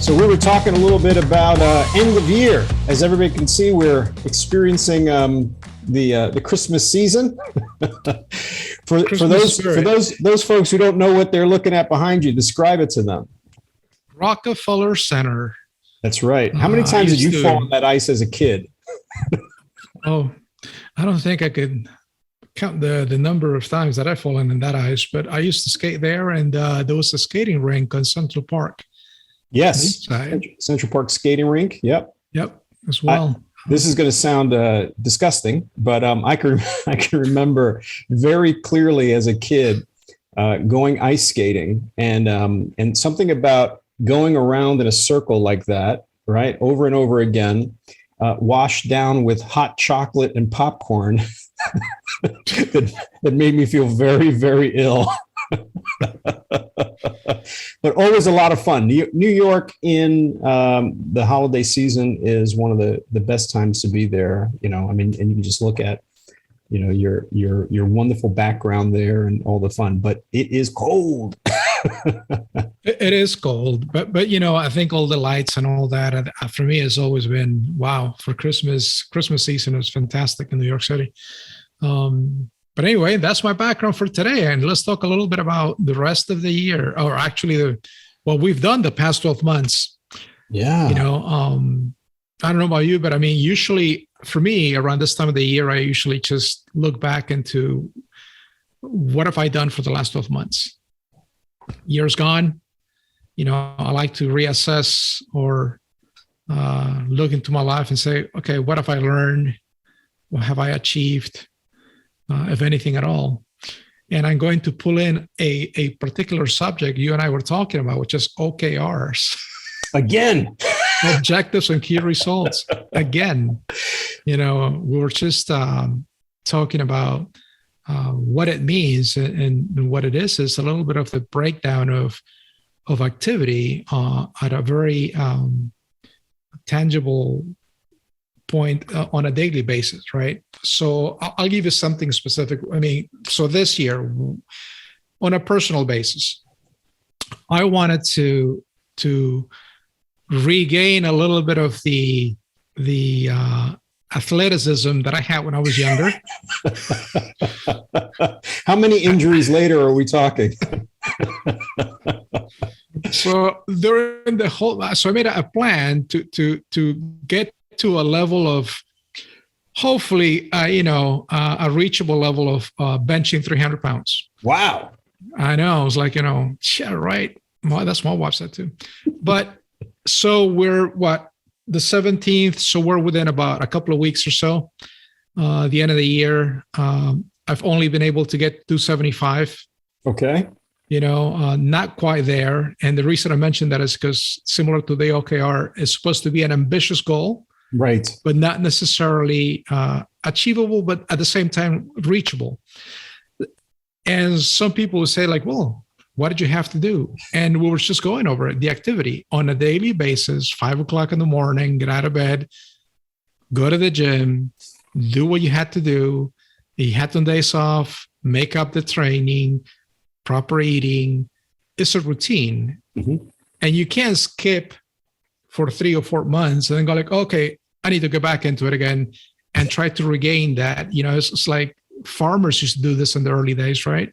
So we were talking a little bit about end of year. As everybody can see, we're experiencing the Christmas season. for those folks who don't know what they're looking at behind you, describe it to them. Rockefeller Center. That's right. How many times did you fall on that ice as a kid? Oh, I don't think I could count the number of times that I've fallen in that ice, but I used to skate there, and there was a skating rink on Central Park. Yes, Central Park skating rink. Yep, as well. This is going to sound disgusting, but I can remember very clearly as a kid going ice skating, and something about going around in a circle like that, right, over and over again, washed down with hot chocolate and popcorn, that made me feel very, very ill. But always a lot of fun. New York in the holiday season is one of the best times to be there. You know, I mean, and you can just look at, you know, your wonderful background there and all the fun. But it is cold. It is cold, but you know, I think all the lights and all that for me has always been wow. For Christmas season is fantastic in New York City. But anyway, that's my background for today. And let's talk a little bit about the rest of the year, or actually what we've done the past 12 months. Yeah. You know, I don't know about you, but I mean, usually for me around this time of the year, I usually just look back into what have I done for the last 12 months? Year's gone. You know, I like to reassess or look into my life and say, okay, what have I learned? What have I achieved? If anything at all. And I'm going to pull in a particular subject you and I were talking about, which is OKRs. Again. Objectives and key results. Again. You know, we were just talking about what it means, and what it is a little bit of the breakdown of activity at a very tangible point on a daily basis, right? So I'll give you something specific. I mean, so this year, on a personal basis, I wanted to regain a little bit of the athleticism that I had when I was younger. How many injuries later are we talking? So during the whole, so I made a plan to get to a level of hopefully, a reachable level of benching 300 pounds. Wow. I know. I was like, yeah, right. Well, that's my wife said too. But so we're the 17th. So we're within about a couple of weeks or so. The end of the year. I've only been able to get 275. Okay. Not quite there. And the reason I mentioned that is because similar to the OKR, it's supposed to be an ambitious goal. Right. But not necessarily achievable, but at the same time, reachable. And some people would say like, well, what did you have to do? And we were just going over it, the activity on a daily basis, 5 o'clock in the morning, get out of bed, go to the gym, do what you had to do. You had some days off, make up the training, proper eating. It's a routine. Mm-hmm. And you can't skip for 3 or 4 months and then go like, okay, I need to go back into it again and try to regain that. It's like farmers used to do this in the early days, right?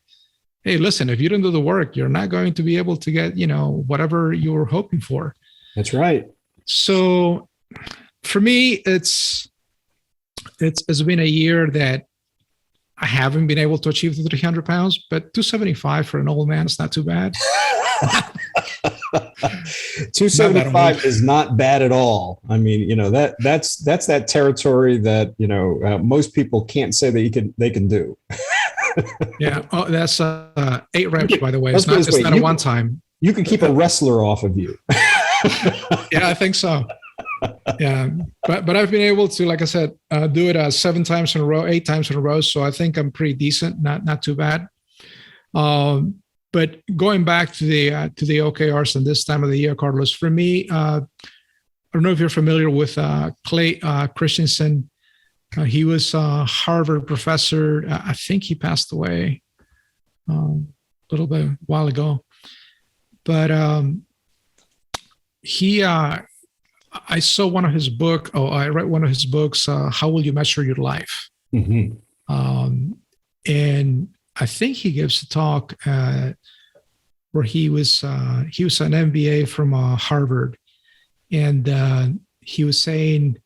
Hey, listen, if you don't do the work, you're not going to be able to get, whatever you were hoping for. That's right. So for me, it's been a year that I haven't been able to achieve the 300 pounds, but 275 for an old man is not too bad. 275 is not bad at all. I mean, that's that territory that most people can't say that they can do. Yeah. Oh, that's 8 reps, by the way. It's not a one time. You can keep a wrestler off of you. Yeah, I think so. Yeah, but I've been able to, like I said, do it 7 times in a row, 8 times in a row. So I think I'm pretty decent, not too bad. But going back to the OKRs and this time of the year, Carlos, for me, I don't know if you're familiar with Clayton Christensen. He was a Harvard professor. I think he passed away a while ago. But I saw one of his book. Oh, I read one of his books. How will you measure your life? Mm-hmm. And I think he gives a talk where he was an MBA from Harvard, and he was saying,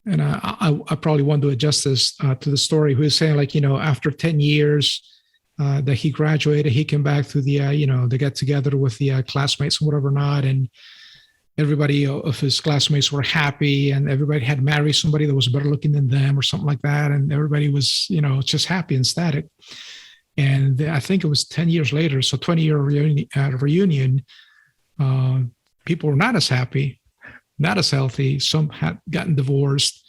and I probably want to adjust this to the story. He was saying, like, after 10 years that he graduated, he came back to the the get together with the classmates and whatever not, and everybody of his classmates were happy, and everybody had married somebody that was better looking than them or something like that, and everybody was just happy and ecstatic. And I think it was 10 years later, so 20-year reunion, people were not as happy, not as healthy. Some had gotten divorced.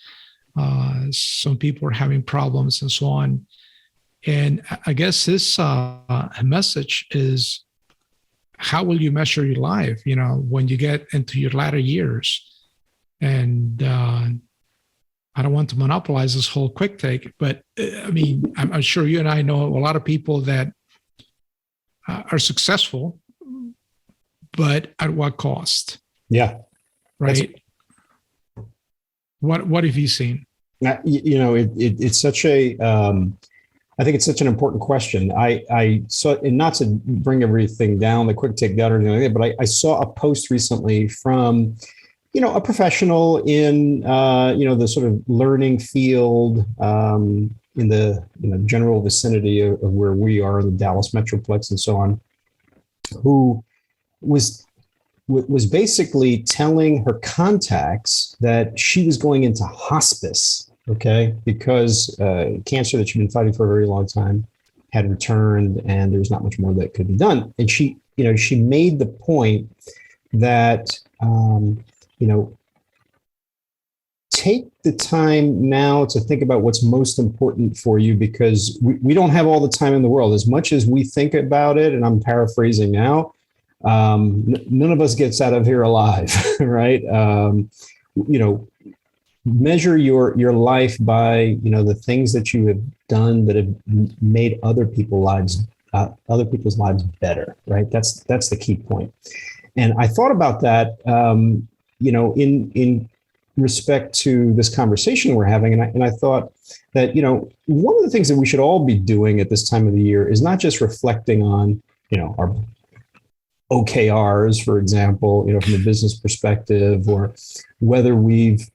Some people were having problems and so on. And I guess this message is, how will you measure your life, when you get into your latter years? And I don't want to monopolize this whole quick take, but I mean, I'm sure you and I know a lot of people that are successful, but at what cost? Yeah. Right. What have you seen? It's such a, I think it's such an important question. I saw, and not to bring everything down, the quick take down or anything like that, but I saw a post recently from, a professional in, the sort of learning field in the general vicinity of where we are in the Dallas Metroplex and so on, who was basically telling her contacts that she was going into hospice, okay, because cancer that she'd been fighting for a very long time had returned, and there was not much more that could be done. And she made the point that, take the time now to think about what's most important for you, because we don't have all the time in the world. As much as we think about it, and I'm paraphrasing now, none of us gets out of here alive, right? Measure your life by the things that you have done that have made other people's lives better, right? That's the key point. And I thought about that, in respect to this conversation we're having, and I thought that one of the things that we should all be doing at this time of the year is not just reflecting on our OKRs, for example, from a business perspective, or whether we've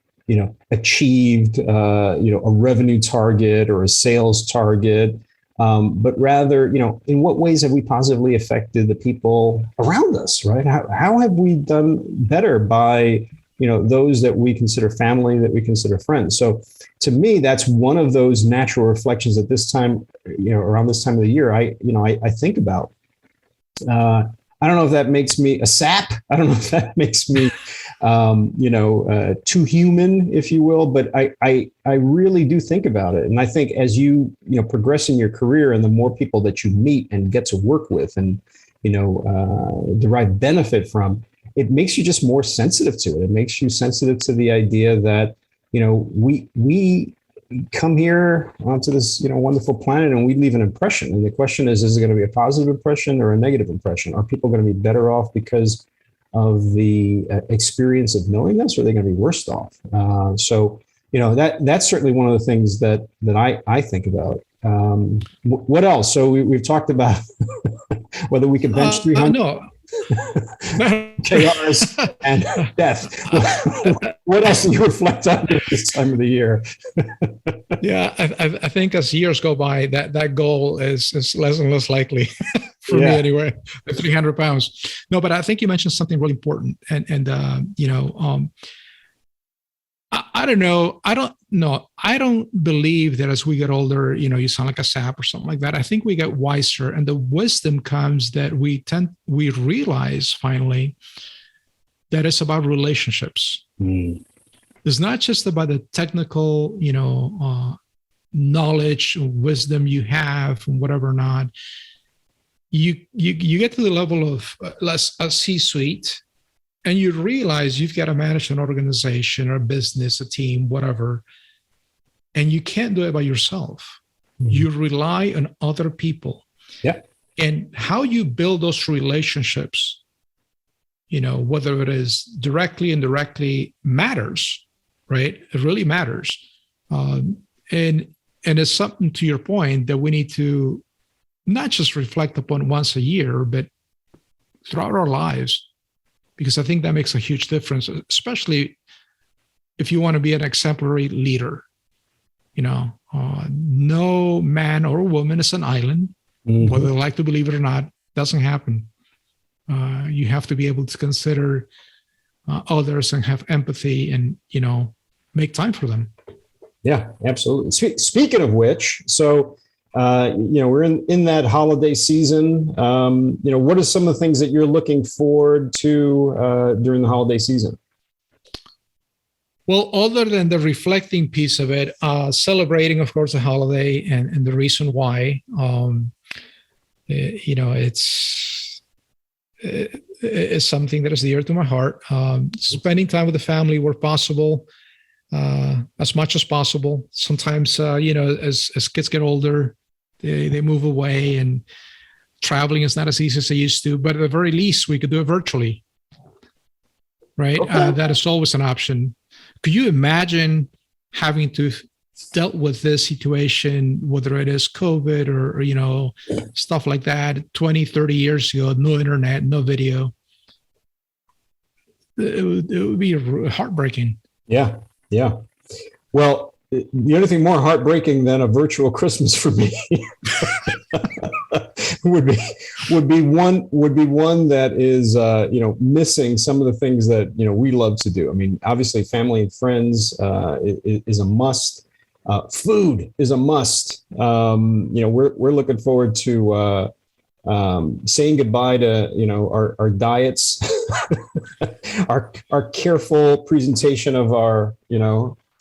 achieved a revenue target or a sales target, but rather in what ways have we positively affected the people around us, right? How have we done better by those that we consider family, that we consider friends? So to me, that's one of those natural reflections at this time, around this time of the year, I think about. I don't know if that makes me a sap. I don't know if that makes me, too human, if you will. But I really do think about it. And I think as you progress in your career, and the more people that you meet and get to work with and, derive benefit from, it makes you just more sensitive to it. It makes you sensitive to the idea that, we come here onto this, wonderful planet, and we leave an impression. And the question is it going to be a positive impression or a negative impression? Are people going to be better off because of the experience of knowing us, or are they going to be worse off? So that's certainly one of the things that I think about. What else? So we've talked about whether we can bench 300. No. KRs and death. What else do you reflect on at this time of the year? Yeah, I think as years go by, that goal is less and less likely for me anyway. The 300 pounds. No, but I think you mentioned something really important, and I don't know. I don't believe that as we get older, you sound like a sap or something like that. I think we get wiser, and the wisdom comes that we realize finally that it's about relationships. Mm. It's not just about the technical, knowledge, wisdom you have, and whatever or not. You get to the level of a C-suite, and you realize you've got to manage an organization or a business, a team, whatever, and you can't do it by yourself. Mm-hmm. You rely on other people. Yeah. And how you build those relationships whether it is directly, indirectly, matters, right? It really matters. And it's something, to your point, that we need to not just reflect upon once a year, but throughout our lives, because I think that makes a huge difference, especially if you want to be an exemplary leader. No man or woman is an island, whether they like to believe it or not. Doesn't happen. You have to be able to consider others and have empathy and, make time for them. Yeah, absolutely. Speaking of which, so, we're in that holiday season. What are some of the things that you're looking forward to during the holiday season? Well, other than the reflecting piece of it, celebrating, of course, the holiday and the reason why, it's something that is dear to my heart. Spending time with the family where possible, as much as possible. Sometimes, as kids get older, they move away and traveling is not as easy as they used to, but at the very least, we could do it virtually, right? Okay. That is always an option. Could you imagine having to dealt with this situation, whether it is COVID or stuff like that, 20, 30 years ago, no internet, no video? It would be heartbreaking. Yeah. Well, the only thing more heartbreaking than a virtual Christmas for me would be one that is missing some of the things that we love to do. I mean, obviously, family and friends is a must. Food is a must. We're looking forward to saying goodbye to our diets, our careful presentation of our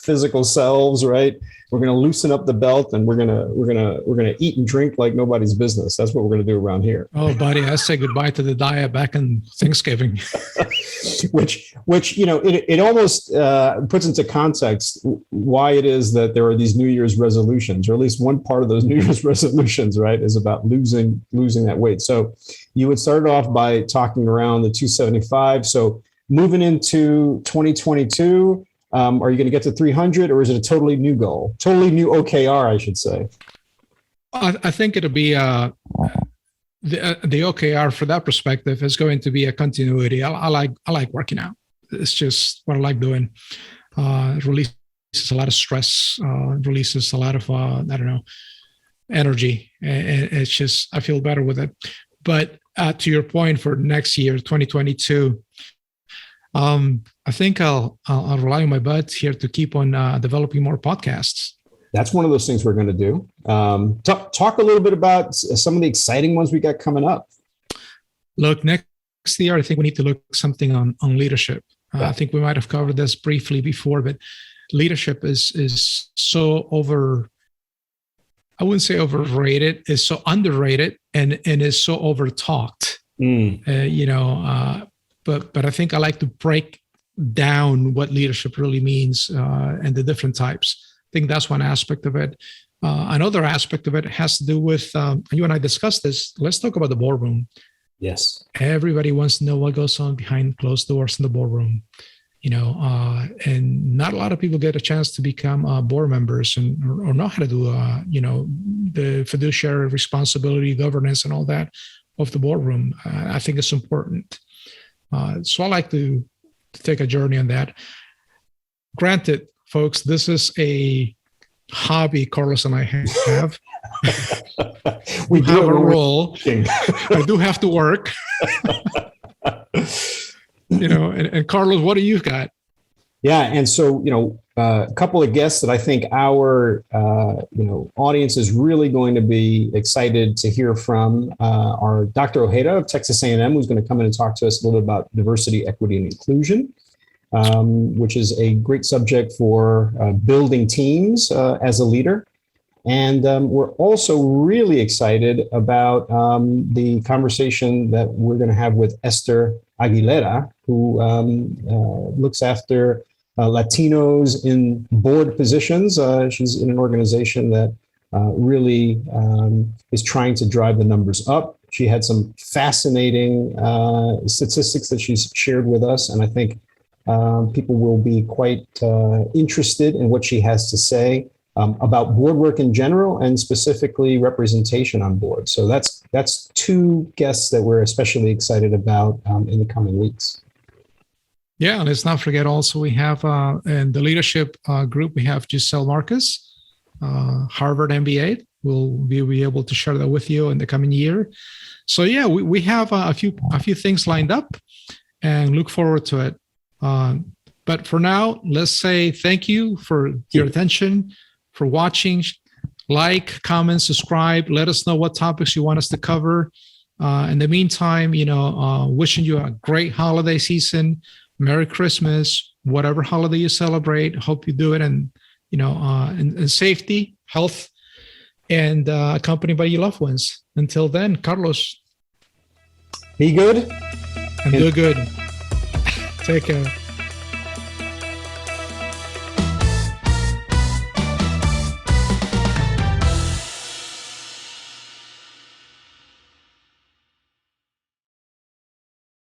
physical selves, right? We're going to loosen up the belt and we're going to eat and drink like nobody's business. That's what we're going to do around here. Oh, buddy, I say goodbye to the diet back in Thanksgiving. which it almost puts into context why it is that there are these New Year's resolutions, or at least one part of those New Year's resolutions, right, is about losing that weight. So you would start off by talking around the 275. So moving into 2022, are you going to get to 300, or is it a totally new goal? Totally new OKR, I should say. I think it'll be the OKR for that perspective is going to be a continuity. I like working out. It's just what I like doing. It releases a lot of stress, releases a lot of energy. And it's just I feel better with it. But to your point, for next year, 2022. I think I'll rely on my butt here to keep on developing more podcasts. That's one of those things we're going to do. Talk a little bit about some of the exciting ones we got coming up. Look, next year, I think we need to look something on leadership. I think we might have covered this briefly before, but leadership is so I wouldn't say overrated, is so underrated and is so over-talked. But I think I like to break down what leadership really means and the different types. I think that's one aspect of it. Another aspect of it has to do with, you and I discussed this, let's talk about the boardroom. Yes. Everybody wants to know what goes on behind closed doors in the boardroom, and not a lot of people get a chance to become board members or know how to do, the fiduciary responsibility, governance, and all that of the boardroom. I think it's important. So I like to take a journey on that. Granted, folks, this is a hobby Carlos and I have. we have a role. I do have to work. And Carlos, what do you got? Yeah, and so a couple of guests that I think our audience is really going to be excited to hear from are Dr. Ojeda of Texas A&M, who's going to come in and talk to us a little bit about diversity, equity, and inclusion, which is a great subject for building teams as a leader. And we're also really excited about the conversation that we're going to have with Esther Aguilera, who looks after Latinos in board positions. She's in an organization that really is trying to drive the numbers up. She had some fascinating statistics that she's shared with us, and I think people will be quite interested in what she has to say about board work in general and specifically representation on board. So that's two guests that we're especially excited about in the coming weeks. Yeah, let's not forget also we have in the leadership group, we have Giselle Marcus, Harvard MBA. We'll be able to share that with you in the coming year. So yeah, we have a few things lined up and look forward to it. But for now, let's say thank you for your attention, for watching. Like, comment, subscribe. Let us know what topics you want us to cover. In the meantime, wishing you a great holiday season. Merry Christmas, whatever holiday you celebrate. Hope you do it in safety, health, and accompanied by your loved ones. Until then, Carlos. Be good. And do good. Take care.